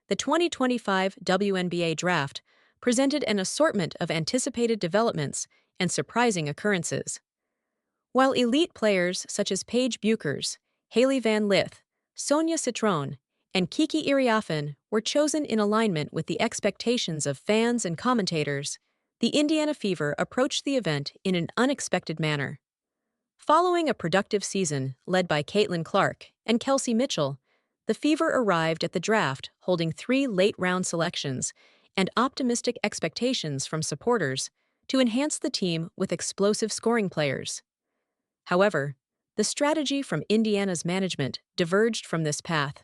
The 2025 WNBA draft presented an assortment of anticipated developments and surprising occurrences. While elite players such as Paige Buchers, Hailey Van Lith, Sonia Citron, and Kiki Iriafen were chosen in alignment with the expectations of fans and commentators, the Indiana Fever approached the event in an unexpected manner. Following a productive season led by Caitlin Clark and Kelsey Mitchell, the Fever arrived at the draft holding 3 late-round selections and optimistic expectations from supporters to enhance the team with explosive scoring players. However, the strategy from Indiana's management diverged from this path.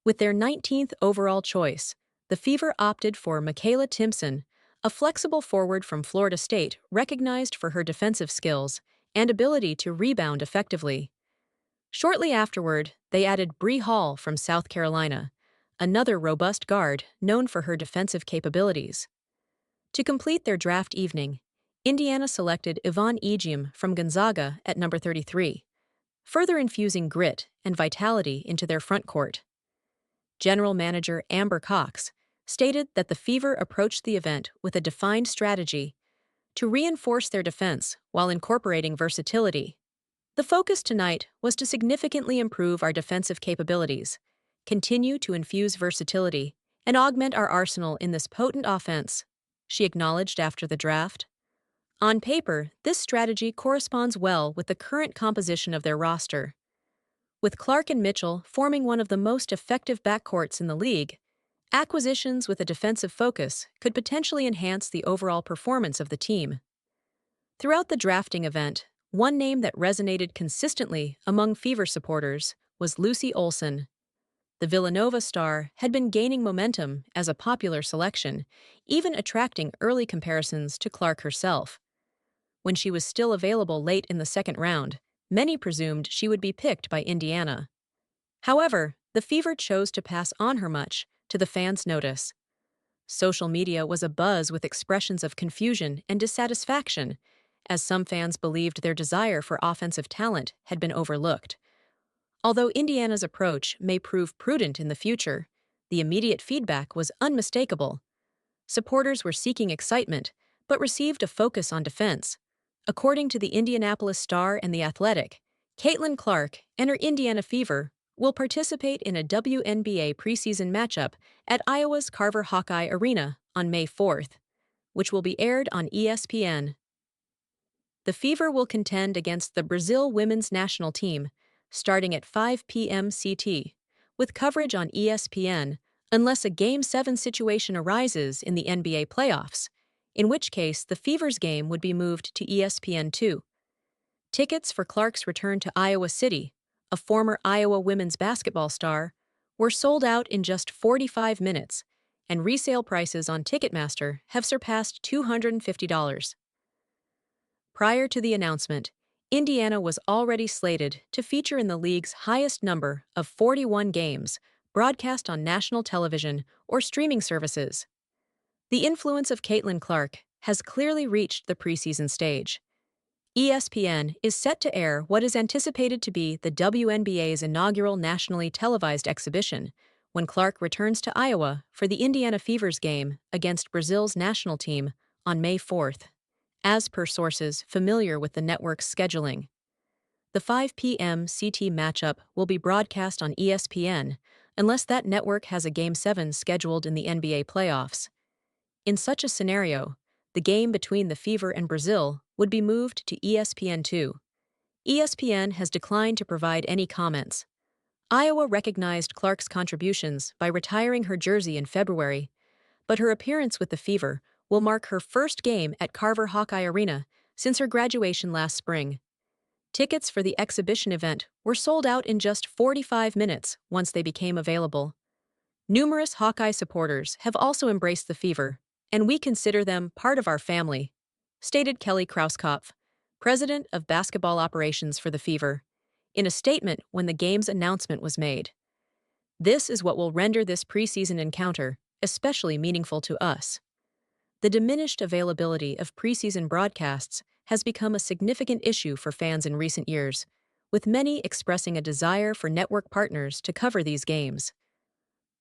With their 19th overall choice, the Fever opted for Michaela Timpson, a flexible forward from Florida State recognized for her defensive skills and ability to rebound effectively. Shortly afterward, they added Brie Hall from South Carolina, another robust guard known for her defensive capabilities. To complete their draft evening, Indiana selected Yvonne Egiam from Gonzaga at number 33, further infusing grit and vitality into their front court. General Manager Amber Cox stated that the Fever approached the event with a defined strategy to reinforce their defense while incorporating versatility. The focus tonight was to significantly improve our defensive capabilities, continue to infuse versatility, and augment our arsenal in this potent offense, she acknowledged after the draft. On paper, this strategy corresponds well with the current composition of their roster. With Clark and Mitchell forming one of the most effective backcourts in the league, acquisitions with a defensive focus could potentially enhance the overall performance of the team. Throughout the drafting event, one name that resonated consistently among Fever supporters was Lucy Olson. The Villanova star had been gaining momentum as a popular selection, even attracting early comparisons to Clark herself. When she was still available late in the second round, many presumed she would be picked by Indiana. However, the Fever chose to pass on her much to the fans' notice. Social media was abuzz with expressions of confusion and dissatisfaction, as some fans believed their desire for offensive talent had been overlooked. Although Indiana's approach may prove prudent in the future, the immediate feedback was unmistakable. Supporters were seeking excitement, but received a focus on defense. According to the Indianapolis Star and The Athletic, Caitlin Clark and her Indiana Fever will participate in a WNBA preseason matchup at Iowa's Carver Hawkeye Arena on May 4th, which will be aired on ESPN. The Fever will contend against the Brazil women's national team, starting at 5 p.m. CT, with coverage on ESPN unless a Game 7 situation arises in the NBA playoffs, in which case the Fever's game would be moved to ESPN2. Tickets for Clark's return to Iowa City, a former Iowa women's basketball star, were sold out in just 45 minutes, and resale prices on Ticketmaster have surpassed $250. Prior to the announcement, Indiana was already slated to feature in the league's highest number of 41 games broadcast on national television or streaming services. The influence of Caitlin Clark has clearly reached the preseason stage. ESPN is set to air what is anticipated to be the WNBA's inaugural nationally televised exhibition when Clark returns to Iowa for the Indiana Fever's game against Brazil's national team on May 4th. As per sources familiar with the network's scheduling, the 5 p.m. CT matchup will be broadcast on ESPN unless that network has a Game 7 scheduled in the NBA playoffs. In such a scenario, the game between the Fever and Brazil would be moved to ESPN2. ESPN has declined to provide any comments. Iowa recognized Clark's contributions by retiring her jersey in February, but her appearance with the Fever will mark her first game at Carver Hawkeye Arena since her graduation last spring. Tickets for the exhibition event were sold out in just 45 minutes once they became available. Numerous Hawkeye supporters have also embraced the Fever, and we consider them part of our family, stated Kelly Krauskopf, president of basketball operations for the Fever, in a statement when the game's announcement was made. This is what will render this preseason encounter especially meaningful to us. The diminished availability of preseason broadcasts has become a significant issue for fans in recent years, with many expressing a desire for network partners to cover these games.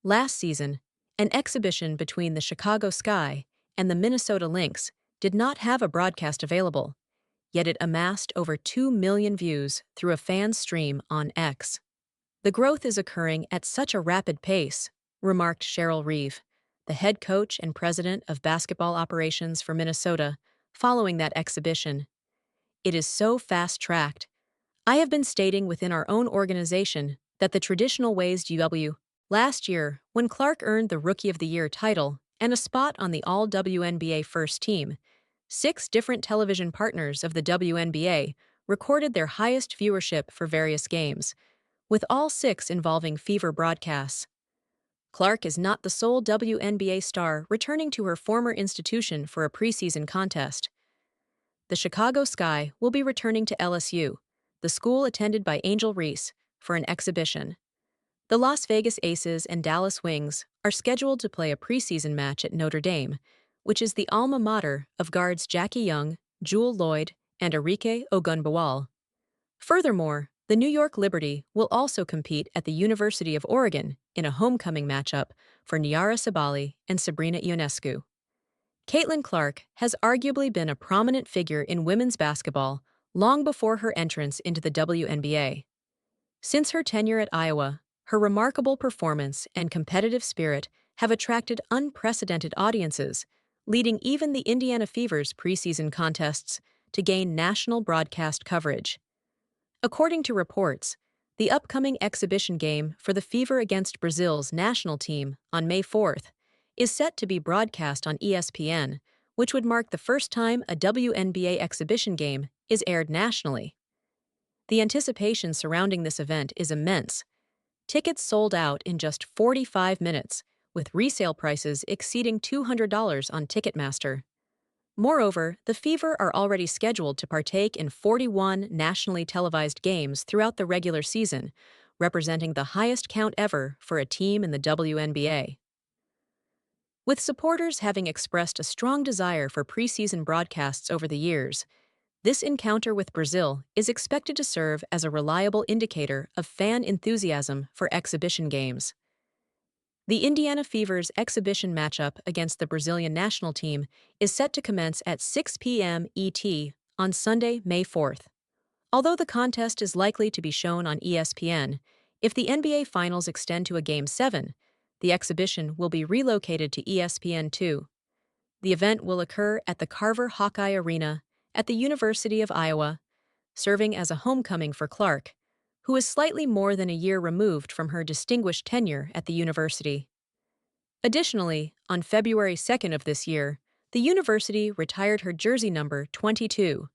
Last season, An exhibition between the Chicago Sky and the Minnesota Lynx did not have a broadcast available, yet it amassed over 2 million views through a fan stream on X. The growth is occurring at such a rapid pace, remarked Cheryl Reeve, the head coach and president of basketball operations for Minnesota, following that exhibition. It is so fast-tracked. I have been stating within our own organization that the traditional ways GW. Last year, when Clark earned the Rookie of the Year title and a spot on the All-WNBA first team, 6 different television partners of the WNBA recorded their highest viewership for various games, with all 6 involving Fever broadcasts. Clark is not the sole WNBA star returning to her former institution for a preseason contest. The Chicago Sky will be returning to LSU, the school attended by Angel Reese, for an exhibition. The Las Vegas Aces and Dallas Wings are scheduled to play a preseason match at Notre Dame, which is the alma mater of guards Jackie Young, Jewel Lloyd, and Arike Ogunbowale. Furthermore, the New York Liberty will also compete at the University of Oregon in a homecoming matchup for Nyara Sabali and Sabrina Ionescu. Caitlin Clark has arguably been a prominent figure in women's basketball long before her entrance into the WNBA. Since her tenure at Iowa, her remarkable performance and competitive spirit have attracted unprecedented audiences, leading even the Indiana Fever's preseason contests to gain national broadcast coverage. According to reports, the upcoming exhibition game for the Fever against Brazil's national team on May 4th is set to be broadcast on ESPN, which would mark the first time a WNBA exhibition game is aired nationally. The anticipation surrounding this event is immense. Tickets sold out in just 45 minutes, with resale prices exceeding $200 on Ticketmaster. Moreover, the Fever are already scheduled to partake in 41 nationally televised games throughout the regular season, representing the highest count ever for a team in the WNBA. With supporters having expressed a strong desire for preseason broadcasts over the years, this encounter with Brazil is expected to serve as a reliable indicator of fan enthusiasm for exhibition games. The Indiana Fever's exhibition matchup against the Brazilian national team is set to commence at 6 p.m. ET on Sunday, May 4th. Although the contest is likely to be shown on ESPN, if the NBA Finals extend to a Game 7, the exhibition will be relocated to ESPN2. The event will occur at the Carver Hawkeye Arena at the University of Iowa, serving as a homecoming for Clark, who is slightly more than a year removed from her distinguished tenure at the university. Additionally, on February 2nd of this year, the university retired her jersey number 22.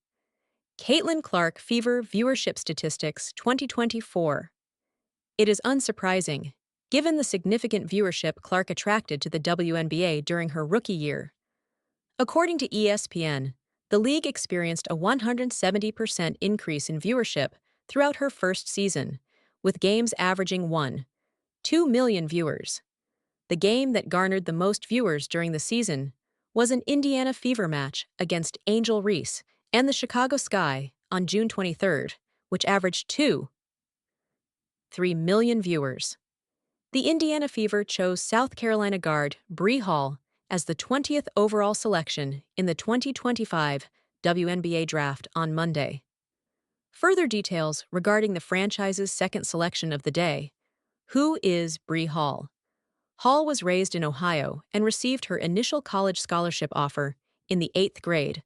Caitlin Clark Fever Viewership Statistics 2024. It is unsurprising, given the significant viewership Clark attracted to the WNBA during her rookie year. According to ESPN, the league experienced a 170% increase in viewership throughout her first season, with games averaging 1.2 million viewers. The game that garnered the most viewers during the season was an Indiana Fever match against Angel Reese and the Chicago Sky on June 23rd, which averaged 2.3 million viewers. The Indiana Fever chose South Carolina guard Brie Hall as the 20th overall selection in the 2025 WNBA draft on Monday. Further details regarding the franchise's second selection of the day. Who is Brie Hall? Hall was raised in Ohio and received her initial college scholarship offer in the 8th grade,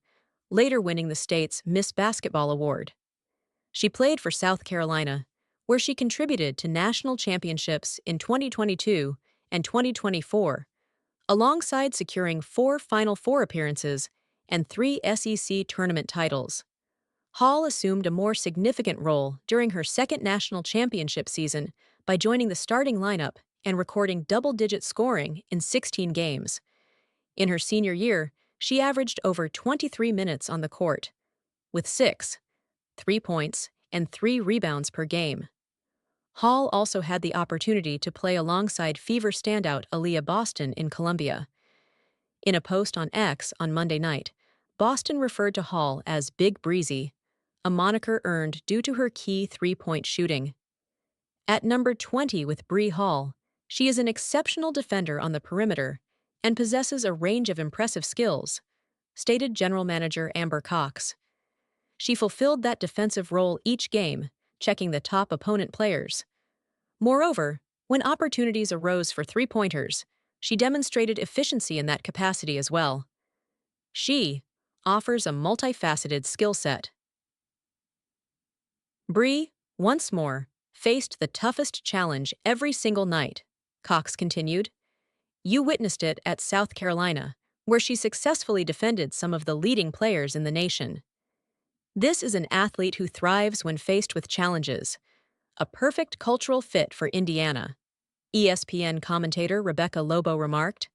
later winning the state's Miss Basketball Award. She played for South Carolina, where she contributed to national championships in 2022 and 2024, alongside securing 4 Final Four appearances and 3 SEC tournament titles. Hall assumed a more significant role during her second national championship season by joining the starting lineup and recording double-digit scoring in 16 games. In her senior year, she averaged over 23 minutes on the court, with 3 points, and 3 rebounds per game. Hall also had the opportunity to play alongside Fever standout Aaliyah Boston in Columbia. In a post on X on Monday night, Boston referred to Hall as Big Breezy, a moniker earned due to her key 3-point shooting. At number 20 with Brie Hall, She is an exceptional defender on the perimeter and possesses a range of impressive skills, stated General Manager Amber Cox. She fulfilled that defensive role each game, checking the top opponent players. Moreover, when opportunities arose for three-pointers, she demonstrated efficiency in that capacity as well. She offers a multifaceted skill set. Brie, once more, faced the toughest challenge every single night, Cox continued. You witnessed it at South Carolina, where she successfully defended some of the leading players in the nation. This is an athlete who thrives when faced with challenges, a perfect cultural fit for Indiana. ESPN commentator Rebecca Lobo remarked.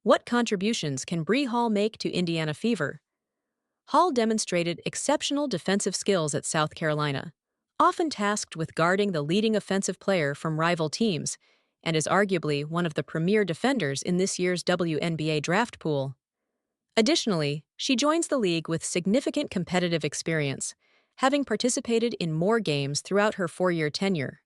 What contributions can Brie Hall make to Indiana Fever? Hall demonstrated exceptional defensive skills at South Carolina, often tasked with guarding the leading offensive player from rival teams, and is arguably one of the premier defenders in this year's WNBA draft pool. Additionally, she joins the league with significant competitive experience, having participated in more games throughout her four-year tenure.